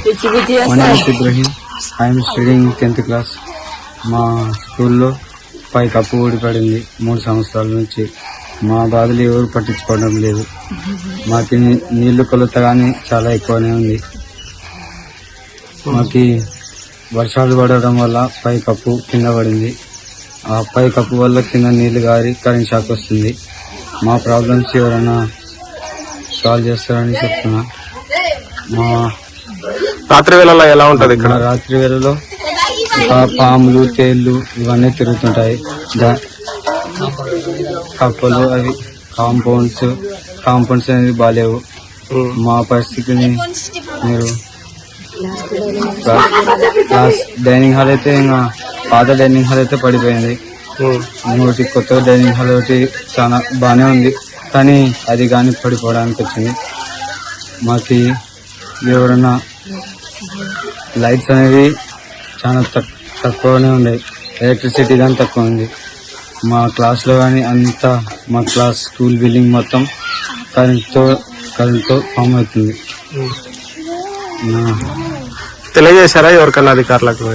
Ibrahim. I'm studying 10th class. మా స్కూల్లో పైకప్పు ఊడిపడింది 3 సంవత్సరాల నుంచి. మా బాధలు ఎవరు పట్టించుకోవడం లేదు. మాకు నీళ్లు కొలత కానీ చాలా ఎక్కువనే ఉంది. మాకు వర్షాలు పడడం వల్ల పైకప్పు కింద పడింది. ఆ పైకప్పు వల్ల కింద నీళ్లు గారి కరెంట్ షాక్ వస్తుంది. మా ప్రాబ్లమ్స్ ఎవరైనా సాల్వ్ చేస్తారని చెప్తున్నా. మా రాత్రి వేళలో ఎలా ఉంటది ఇక్కడ? రాత్రి వేళలో పాములు, తేళ్లు ఇవన్నీ తిరుగుతుంటాయి. కప్పలు, అవి కాంపౌండ్స్ అనేది బాగాలేవు. మా పరిస్థితిని మీరు క్లాస్ డైనింగ్ హాల్ అయితే ఇంకా పాత డైనింగ్ హాల్ అయితే పడిపోయింది. ఇంకోటి కొత్త డైనింగ్ హాల్ ఒకటి చాలా బాగానే ఉంది, కానీ అది కానీ పడిపోవడానికి వచ్చింది. మాకు ఎవరైనా లైట్స్ అనేవి చాలా తక్కువనే ఉన్నాయి. ఎలక్ట్రిసిటీ కానీ తక్కువ ఉంది. మా క్లాస్లో కానీ అంతా మా క్లాస్ స్కూల్ బిల్డింగ్ మొత్తం కరెంట్తో ఫామ్ అవుతుంది. తెలియజేశారా ఎవరికన్నా అధికారులకు?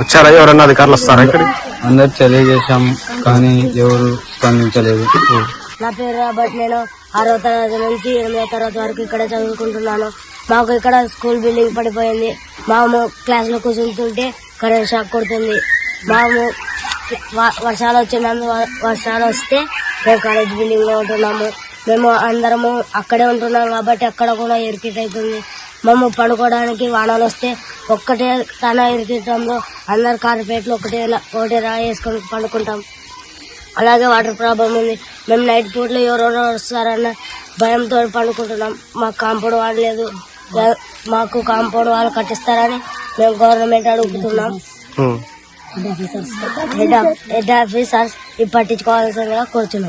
వచ్చారా ఎవరన్నా అధికారులు వస్తారా ఇక్కడ? అందరు తెలియజేశాము, కానీ ఎవరు స్పందించలేదు. నా పేరు రాబర్ట్. నేను 6వ తరగతి నుంచి 8వ తరగతి వరకు ఇక్కడ చదువుకుంటున్నాను. మాకు ఇక్కడ స్కూల్ బిల్డింగ్ పడిపోయింది. మేము క్లాస్ లో కూర్చుంటుంటే కరెంట్ షాక్ కొడుతుంది. మేము వర్షాలు వస్తే మేము కాలేజ్ బిల్డింగ్ లో ఉంటున్నాము. మేము అందరము అక్కడే ఉంటున్నాం కాబట్టి అక్కడ కూడా ఇరికిట్ అవుతుంది. మేము పడుకోవడానికి వానలు వస్తే ఒక్కటే తన ఇరికిటంలో అందరు కార్పెట్లు ఒకటే రాయి వేసుకొని పండుకుంటాం. అలాగే వాటర్ ప్రాబ్లం ఉంది. మేము నైట్ పూట్లో ఎవరెవరో వస్తారన్న భయంతో పండుకుంటున్నాం. మాకు కాంపౌండ్ వాల్ లేదు. మాకు కాంపౌండ్ వాల్ కట్టిస్తారని మేము గవర్నమెంట్ అడుగుతున్నాం. హెడ్ ఆఫీసర్స్ పట్టించుకోవాల్సిందిగా కోరుచున్నాం.